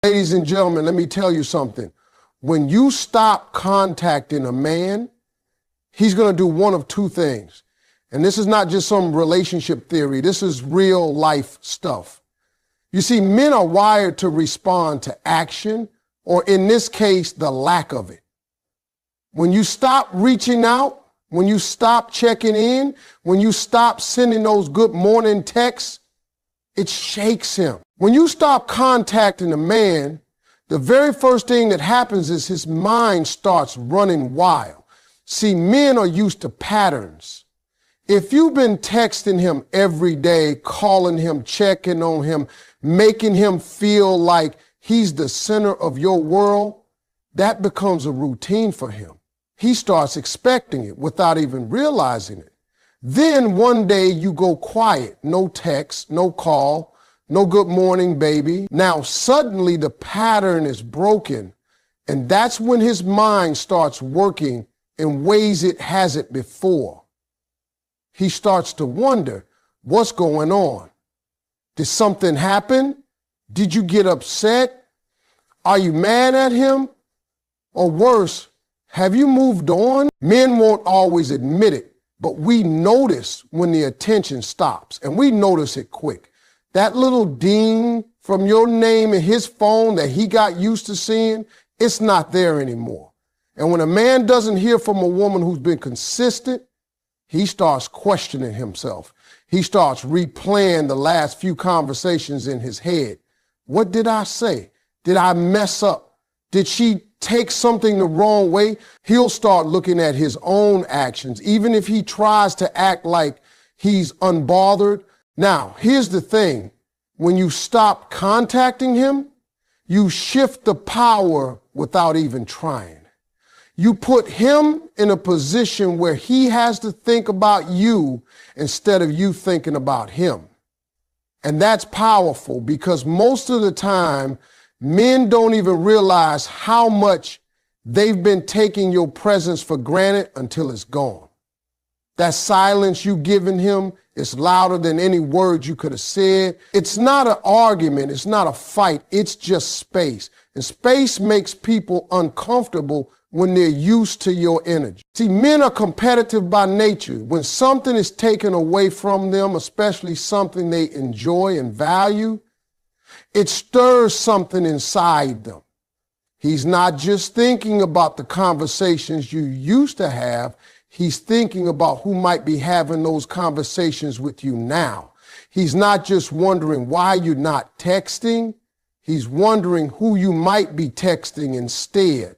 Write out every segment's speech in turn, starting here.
Ladies and gentlemen, let me tell you something. When you stop contacting a man, he's going to do one of two things. And this is not just some relationship theory. This is real life stuff. You see, men are wired to respond to action, or in this case, the lack of it. When you stop reaching out, when you stop checking in, when you stop sending those good morning texts, it shakes him. When you stop contacting a man, the very first thing that happens is his mind starts running wild. See, men are used to patterns. If you've been texting him every day, calling him, checking on him, making him feel like he's the center of your world, that becomes a routine for him. He starts expecting it without even realizing it. Then one day you go quiet, no text, no call, no good morning, baby. Now suddenly the pattern is broken, and that's when his mind starts working in ways it hasn't before. He starts to wonder, what's going on? Did something happen? Did you get upset? Are you mad at him? Or worse, have you moved on? Men won't always admit it, but we notice when the attention stops, and we notice it quick. That little ding from your name in his phone that he got used to seeing, it's not there anymore. And when a man doesn't hear from a woman who's been consistent, he starts questioning himself. He starts replaying the last few conversations in his head. What did I say? Did I mess up? Did she take something the wrong way? He'll start looking at his own actions, even if he tries to act like he's unbothered. Now, here's the thing. When you stop contacting him, you shift the power without even trying. You put him in a position where he has to think about you instead of you thinking about him. And that's powerful because most of the time, men don't even realize how much they've been taking your presence for granted until it's gone. That silence you've given him is louder than any words you could have said. It's not an argument. It's not a fight. It's just space. And space makes people uncomfortable when they're used to your energy. See, men are competitive by nature. When something is taken away from them, especially something they enjoy and value, it stirs something inside them. He's not just thinking about the conversations you used to have. He's thinking about who might be having those conversations with you now. He's not just wondering why you're not texting. He's wondering who you might be texting instead.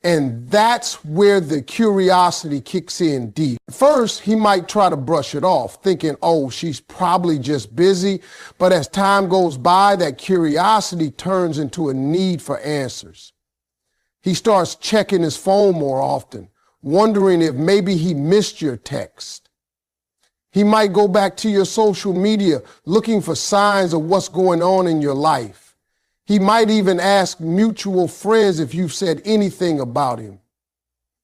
And that's where the curiosity kicks in deep. First, he might try to brush it off, thinking, oh, she's probably just busy. But as time goes by, that curiosity turns into a need for answers. He starts checking his phone more often, wondering if maybe he missed your text. He might go back to your social media looking for signs of what's going on in your life. He might even ask mutual friends if you've said anything about him.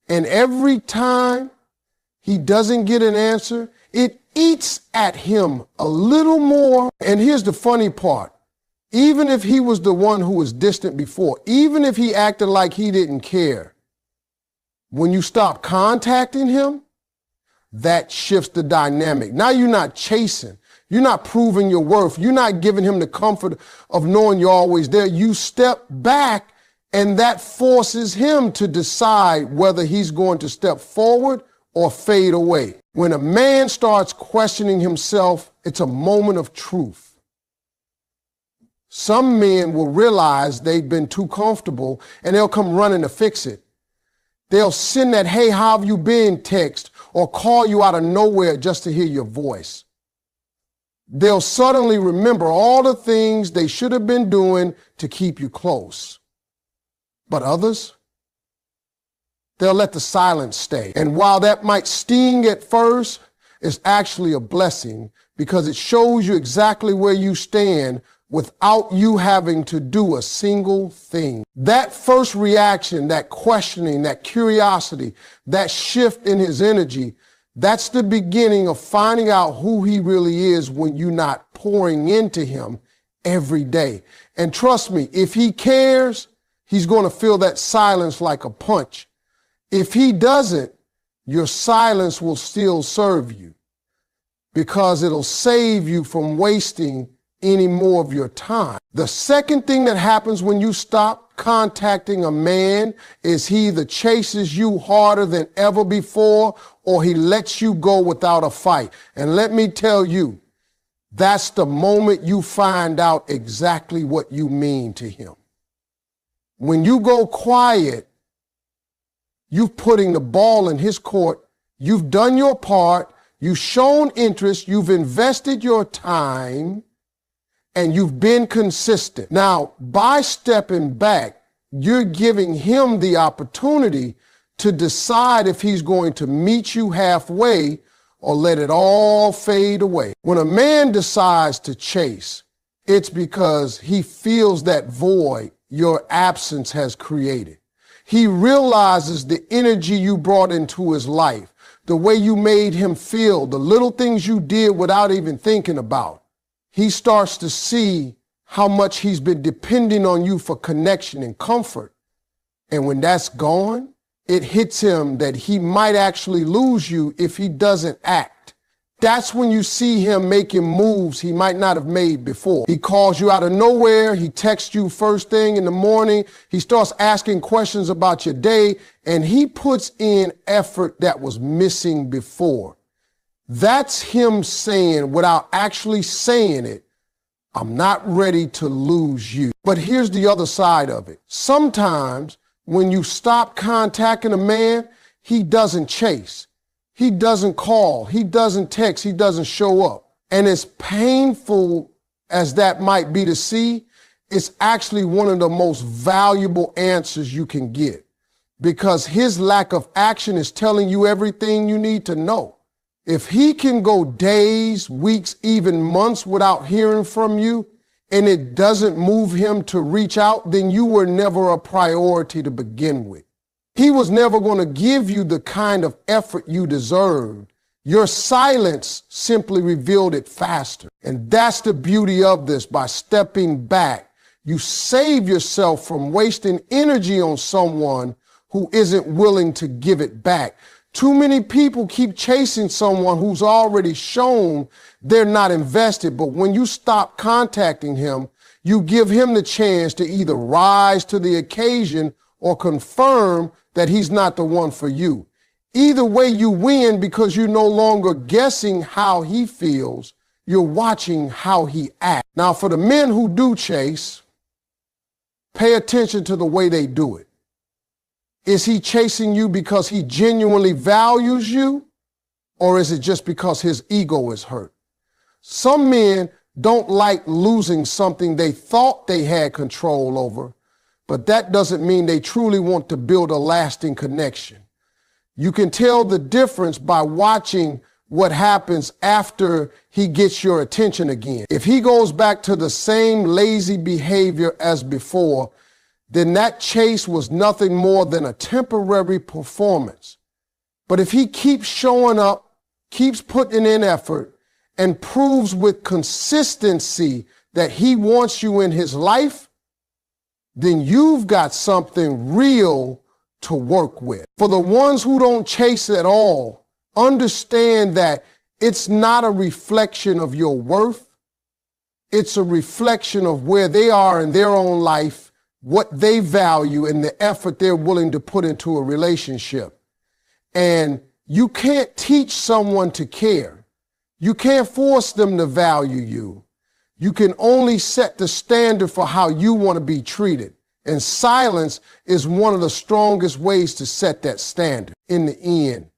And every time he doesn't get an answer, it eats at him a little more. And here's the funny part. Even if he was the one who was distant before, even if he acted like he didn't care, when you stop contacting him, that shifts the dynamic. Now you're not chasing. You're not proving your worth. You're not giving him the comfort of knowing you're always there. You step back, and that forces him to decide whether he's going to step forward or fade away. When a man starts questioning himself, it's a moment of truth. Some men will realize they've been too comfortable, and they'll come running to fix it. They'll send that, hey, how have you been text, or call you out of nowhere just to hear your voice. They'll suddenly remember all the things they should have been doing to keep you close. But others, they'll let the silence stay. And while that might sting at first, it's actually a blessing because it shows you exactly where you stand without you having to do a single thing. That first reaction, that questioning, that curiosity, that shift in his energy, that's the beginning of finding out who he really is when you're not pouring into him every day. And trust me, if he cares, he's going to feel that silence like a punch. If he doesn't, your silence will still serve you because it'll save you from wasting any more of your time. The second thing that happens when you stop contacting a man is he either chases you harder than ever before or he lets you go without a fight. And let me tell you, that's the moment you find out exactly what you mean to him. When you go quiet, you're putting the ball in his court. You've done your part. You've shown interest. You've invested your time. And you've been consistent. Now, by stepping back, you're giving him the opportunity to decide if he's going to meet you halfway or let it all fade away. When a man decides to chase, it's because he feels that void your absence has created. He realizes the energy you brought into his life, the way you made him feel, the little things you did without even thinking about. He starts to see how much he's been depending on you for connection and comfort. And when that's gone, it hits him that he might actually lose you if he doesn't act. That's when you see him making moves he might not have made before. He calls you out of nowhere. He texts you first thing in the morning. He starts asking questions about your day, and he puts in effort that was missing before. That's him saying, without actually saying it, I'm not ready to lose you. But here's the other side of it. Sometimes when you stop contacting a man, he doesn't chase. He doesn't call. He doesn't text. He doesn't show up. And as painful as that might be to see, it's actually one of the most valuable answers you can get because his lack of action is telling you everything you need to know. If he can go days, weeks, even months without hearing from you, and it doesn't move him to reach out, then you were never a priority to begin with. He was never going to give you the kind of effort you deserved. Your silence simply revealed it faster. And that's the beauty of this. By stepping back, you save yourself from wasting energy on someone who isn't willing to give it back. Too many people keep chasing someone who's already shown they're not invested. But when you stop contacting him, you give him the chance to either rise to the occasion or confirm that he's not the one for you. Either way, you win because you're no longer guessing how he feels. You're watching how he acts. Now, for the men who do chase, pay attention to the way they do it. Is he chasing you because he genuinely values you, or is it just because his ego is hurt? Some men don't like losing something they thought they had control over, but that doesn't mean they truly want to build a lasting connection. You can tell the difference by watching what happens after he gets your attention again. If he goes back to the same lazy behavior as before, then that chase was nothing more than a temporary performance. But if he keeps showing up, keeps putting in effort, and proves with consistency that he wants you in his life, then you've got something real to work with. For the ones who don't chase at all, understand that it's not a reflection of your worth. It's a reflection of where they are in their own life, what they value, and the effort they're willing to put into a relationship. And you can't teach someone to care. You can't force them to value you. You can only set the standard for how you want to be treated. And silence is one of the strongest ways to set that standard in the end.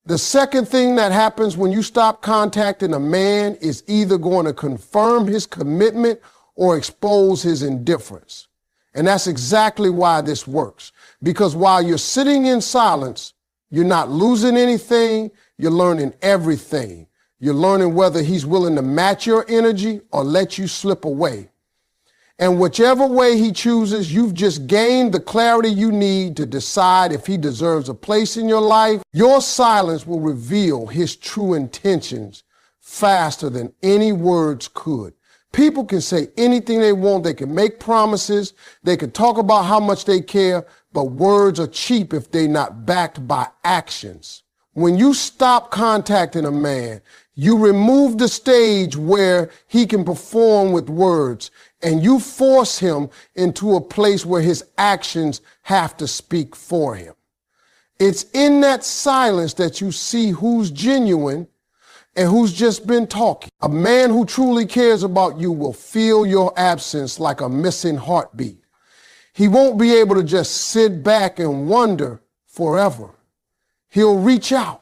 The second thing that happens when you stop contacting a man is either going to confirm his commitment or expose his indifference. And that's exactly why this works. Because while you're sitting in silence, you're not losing anything, you're learning everything. You're learning whether he's willing to match your energy or let you slip away. And whichever way he chooses, you've just gained the clarity you need to decide if he deserves a place in your life. Your silence will reveal his true intentions faster than any words could. People can say anything they want. They can make promises. They can talk about how much they care, but words are cheap if they're not backed by actions. When you stop contacting a man, you remove the stage where he can perform with words, and you force him into a place where his actions have to speak for him. It's in that silence that you see who's genuine and who's just been talking. A man who truly cares about you will feel your absence like a missing heartbeat. He won't be able to just sit back and wonder forever. He'll reach out.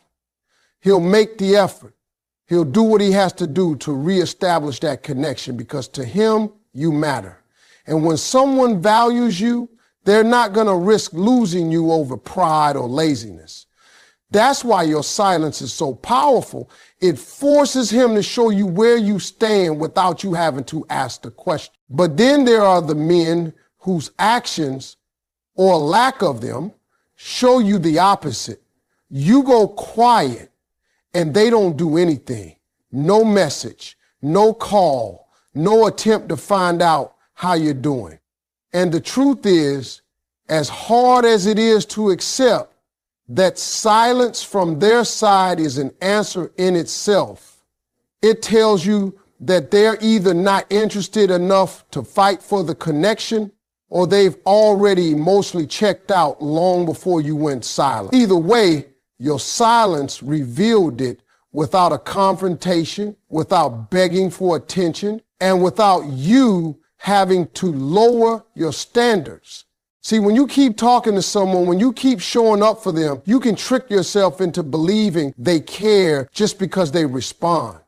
He'll make the effort. He'll do what he has to do to reestablish that connection, because to him, you matter. And when someone values you, they're not going to risk losing you over pride or laziness. That's why your silence is so powerful. It forces him to show you where you stand without you having to ask the question. But then there are the men whose actions, or lack of them, show you the opposite. You go quiet and they don't do anything. No message, no call, no attempt to find out how you're doing. And the truth is, as hard as it is to accept, that silence from their side is an answer in itself. It tells you that they're either not interested enough to fight for the connection, or they've already emotionally checked out long before you went silent. Either way, your silence revealed it without a confrontation, without begging for attention, and without you having to lower your standards. See, when you keep talking to someone, when you keep showing up for them, you can trick yourself into believing they care just because they respond.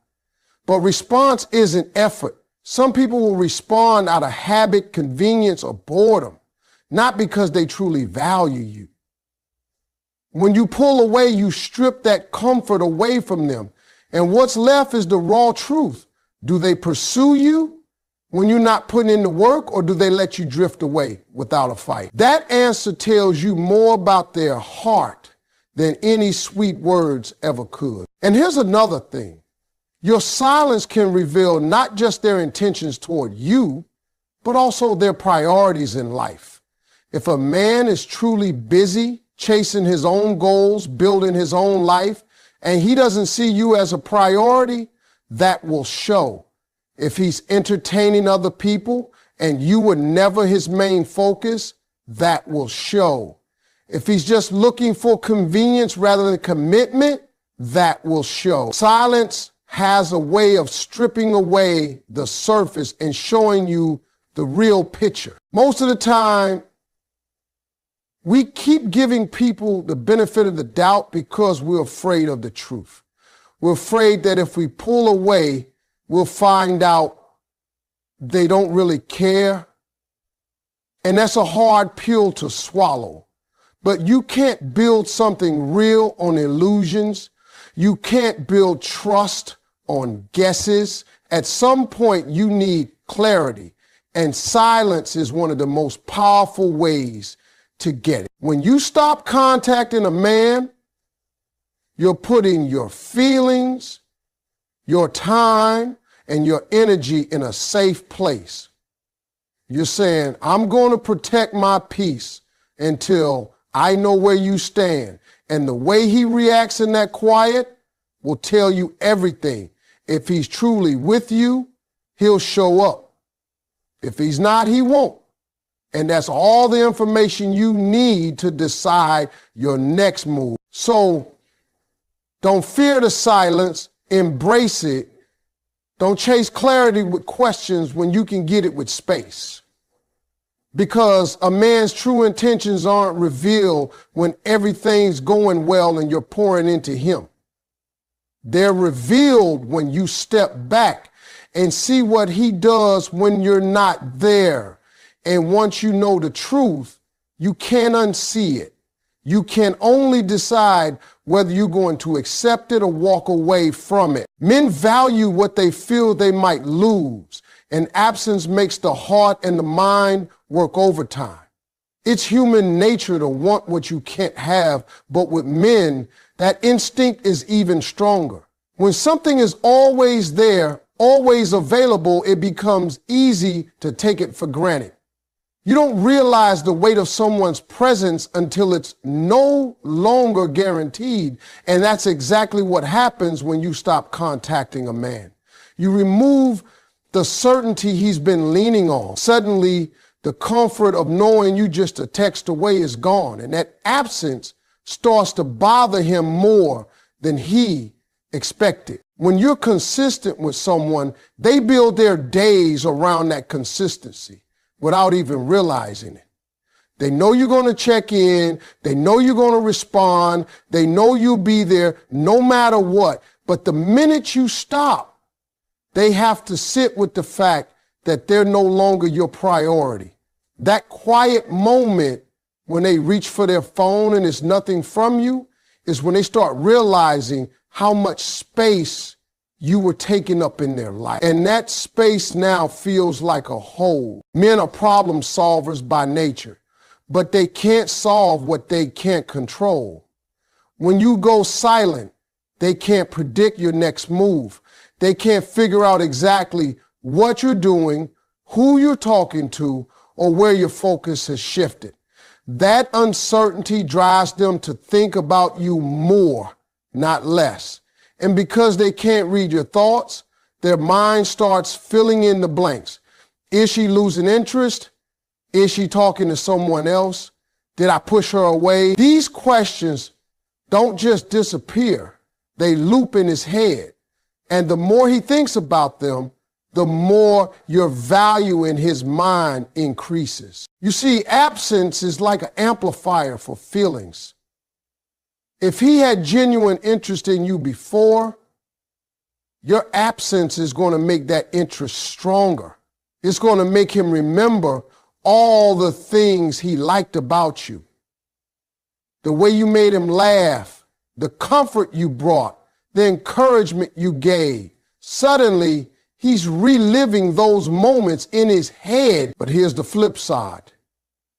But response isn't effort. Some people will respond out of habit, convenience, or boredom, not because they truly value you. When you pull away, you strip that comfort away from them. And what's left is the raw truth. Do they pursue you when you're not putting in the work, or do they let you drift away without a fight? That answer tells you more about their heart than any sweet words ever could. And here's another thing. Your silence can reveal not just their intentions toward you, but also their priorities in life. If a man is truly busy chasing his own goals, building his own life, and he doesn't see you as a priority, that will show. If he's entertaining other people and you were never his main focus, that will show. If he's just looking for convenience rather than commitment, that will show. Silence has a way of stripping away the surface and showing you the real picture. Most of the time, we keep giving people the benefit of the doubt because we're afraid of the truth. We're afraid that if we pull away, we'll find out they don't really care. And that's a hard pill to swallow. But you can't build something real on illusions. You can't build trust on guesses. At some point, you need clarity. And silence is one of the most powerful ways to get it. When you stop contacting a man, you're putting your feelings, your time, and your energy in a safe place. You're saying, I'm going to protect my peace until I know where you stand. And the way he reacts in that quiet will tell you everything. If he's truly with you, he'll show up. If he's not, he won't. And that's all the information you need to decide your next move. So don't fear the silence, embrace it. Don't chase clarity with questions when you can get it with space. Because a man's true intentions aren't revealed when everything's going well and you're pouring into him. They're revealed when you step back and see what he does when you're not there. And once you know the truth, you can't unsee it. You can only decide whether you're going to accept it or walk away from it. Men value what they feel they might lose, and absence makes the heart and the mind work overtime. It's human nature to want what you can't have, but with men, that instinct is even stronger. When something is always there, always available, it becomes easy to take it for granted. You don't realize the weight of someone's presence until it's no longer guaranteed. And that's exactly what happens when you stop contacting a man. You remove the certainty he's been leaning on. Suddenly, the comfort of knowing you just a text away is gone. And that absence starts to bother him more than he expected. When you're consistent with someone, they build their days around that consistency without even realizing it. They know you're going to check in. They know you're going to respond. They know you'll be there no matter what. But the minute you stop, they have to sit with the fact that they're no longer your priority. That quiet moment when they reach for their phone and it's nothing from you is when they start realizing how much space you were taking up in their life. And that space now feels like a hole. Men are problem solvers by nature, but they can't solve what they can't control. When you go silent, they can't predict your next move. They can't figure out exactly what you're doing, who you're talking to, or where your focus has shifted. That uncertainty drives them to think about you more, not less. And because they can't read your thoughts, their mind starts filling in the blanks. Is she losing interest? Is she talking to someone else? Did I push her away? These questions don't just disappear. They loop in his head. And the more he thinks about them, the more your value in his mind increases. You see, absence is like an amplifier for feelings. If he had genuine interest in you before, your absence is going to make that interest stronger. It's going to make him remember all the things he liked about you. The way you made him laugh, the comfort you brought, the encouragement you gave. Suddenly, he's reliving those moments in his head. But here's the flip side.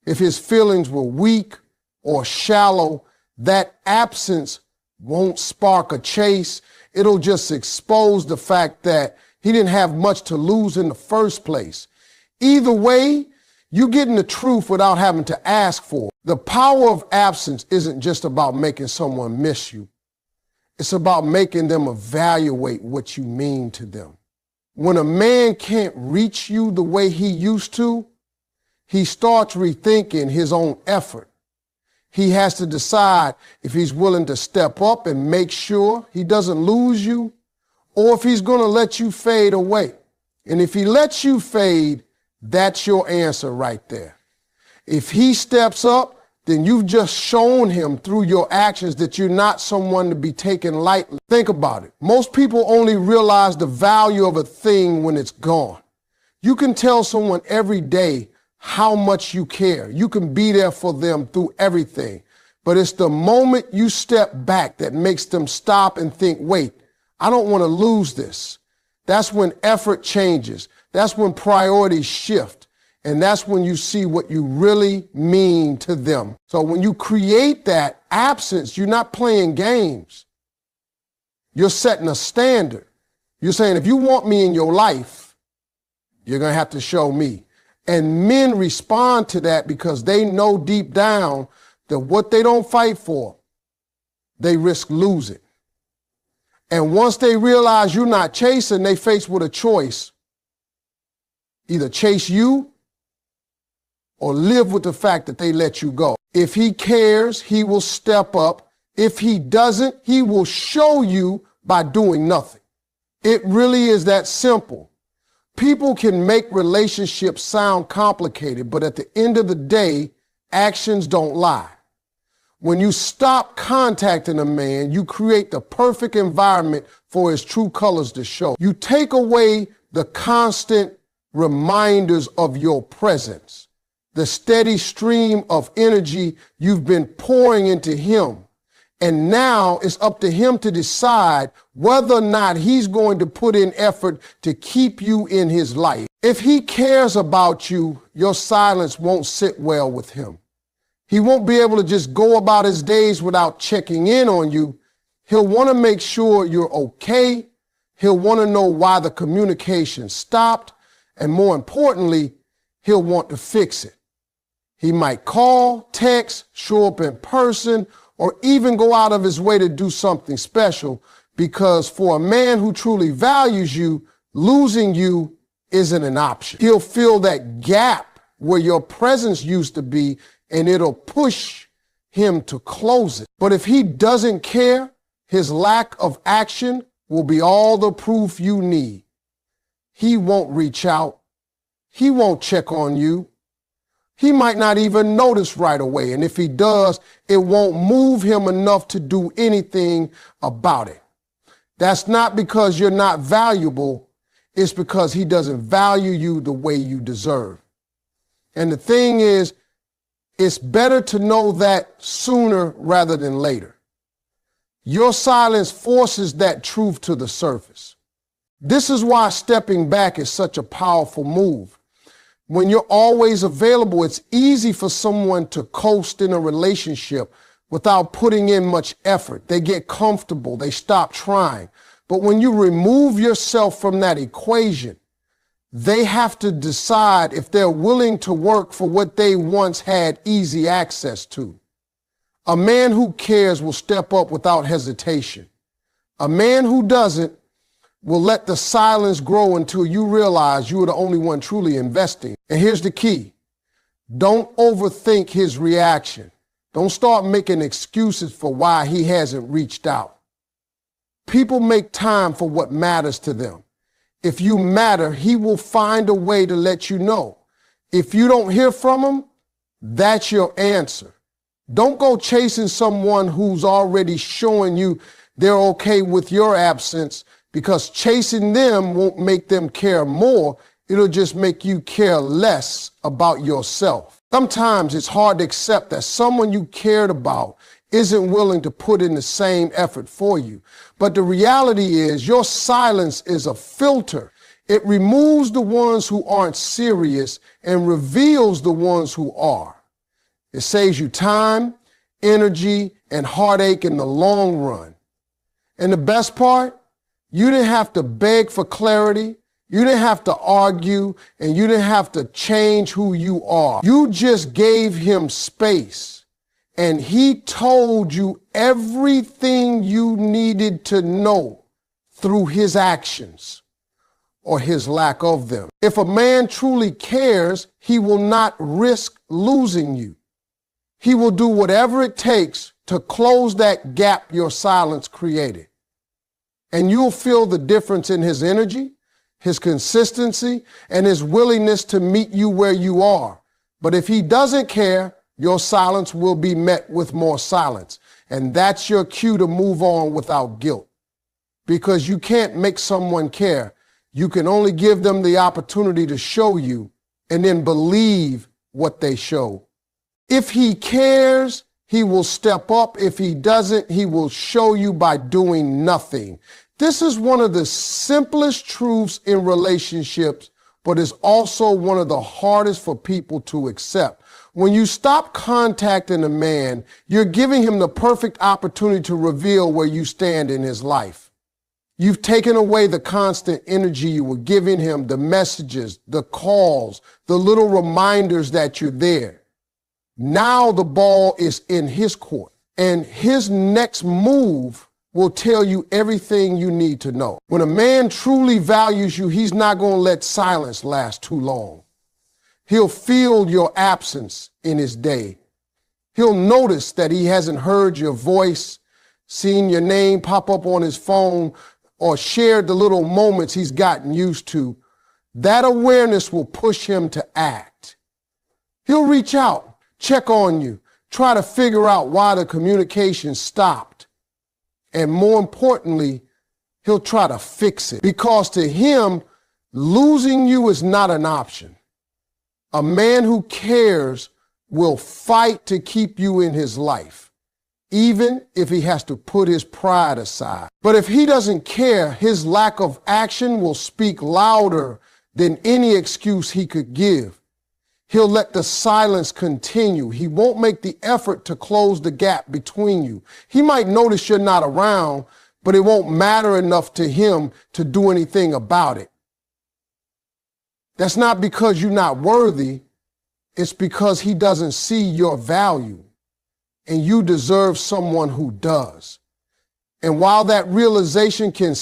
If his feelings were weak or shallow, that absence won't spark a chase. It'll just expose the fact that he didn't have much to lose in the first place. Either way, you're getting the truth without having to ask for it. The power of absence isn't just about making someone miss you. It's about making them evaluate what you mean to them. When a man can't reach you the way he used to, he starts rethinking his own effort. He has to decide if he's willing to step up and make sure he doesn't lose you, or if he's going to let you fade away. And if he lets you fade, that's your answer right there. If he steps up, then you've just shown him through your actions that you're not someone to be taken lightly. Think about it. Most people only realize the value of a thing when it's gone. You can tell someone every day how much you care. You can be there for them through everything. But it's the moment you step back that makes them stop and think, wait, I don't want to lose this. That's when effort changes. That's when priorities shift. And that's when you see what you really mean to them. So when you create that absence, you're not playing games. You're setting a standard. You're saying, if you want me in your life, you're going to have to show me. And men respond to that because they know deep down that what they don't fight for, they risk losing. And once they realize you're not chasing, they face with a choice. Either chase you or live with the fact that they let you go. If he cares, he will step up. If he doesn't, he will show you by doing nothing. It really is that simple. People can make relationships sound complicated, but at the end of the day, actions don't lie. When you stop contacting a man, you create the perfect environment for his true colors to show. You take away the constant reminders of your presence, the steady stream of energy you've been pouring into him. And now it's up to him to decide whether or not he's going to put in effort to keep you in his life. If he cares about you, your silence won't sit well with him. He won't be able to just go about his days without checking in on you. He'll want to make sure you're okay. He'll want to know why the communication stopped, and more importantly, he'll want to fix it. He might call, text, show up in person, or even go out of his way to do something special, because for a man who truly values you, losing you isn't an option. He'll fill that gap where your presence used to be, and it'll push him to close it. But if he doesn't care, his lack of action will be all the proof you need. He won't reach out. He won't check on you. He might not even notice right away. And if he does, it won't move him enough to do anything about it. That's not because you're not valuable. It's because he doesn't value you the way you deserve. And the thing is, it's better to know that sooner rather than later. Your silence forces that truth to the surface. This is why stepping back is such a powerful move. When you're always available, it's easy for someone to coast in a relationship without putting in much effort. They get comfortable, they stop trying. But when you remove yourself from that equation, they have to decide if they're willing to work for what they once had easy access to. A man who cares will step up without hesitation. A man who doesn't will let the silence grow until you realize you are the only one truly investing. And here's the key. Don't overthink his reaction. Don't start making excuses for why he hasn't reached out. People make time for what matters to them. If you matter, he will find a way to let you know. If you don't hear from him, that's your answer. Don't go chasing someone who's already showing you they're okay with your absence, because chasing them won't make them care more. It'll just make you care less about yourself. Sometimes it's hard to accept that someone you cared about isn't willing to put in the same effort for you. But the reality is your silence is a filter. It removes the ones who aren't serious and reveals the ones who are. It saves you time, energy, and heartache in the long run. And the best part, you didn't have to beg for clarity. You didn't have to argue, and you didn't have to change who you are. You just gave him space, and he told you everything you needed to know through his actions or his lack of them. If a man truly cares, he will not risk losing you. He will do whatever it takes to close that gap your silence created. And you'll feel the difference in his energy, his consistency, and his willingness to meet you where you are. But if he doesn't care, your silence will be met with more silence. And that's your cue to move on without guilt. Because you can't make someone care. You can only give them the opportunity to show you and then believe what they show. If he cares, he will step up. If he doesn't, he will show you by doing nothing. This is one of the simplest truths in relationships, but is also one of the hardest for people to accept. When you stop contacting a man, you're giving him the perfect opportunity to reveal where you stand in his life. You've taken away the constant energy you were giving him, the messages, the calls, the little reminders that you're there. Now the ball is in his court, and his next move will tell you everything you need to know. When a man truly values you, he's not going to let silence last too long. He'll feel your absence in his day. He'll notice that he hasn't heard your voice, seen your name pop up on his phone, or shared the little moments he's gotten used to. That awareness will push him to act. He'll reach out, check on you, try to figure out why the communication stopped. And more importantly, he'll try to fix it, because to him, losing you is not an option. A man who cares will fight to keep you in his life, even if he has to put his pride aside. But if he doesn't care, his lack of action will speak louder than any excuse he could give. He'll let the silence continue. He won't make the effort to close the gap between you. He might notice you're not around, but it won't matter enough to him to do anything about it. That's not because you're not worthy. It's because he doesn't see your value, and you deserve someone who does. And while that realization can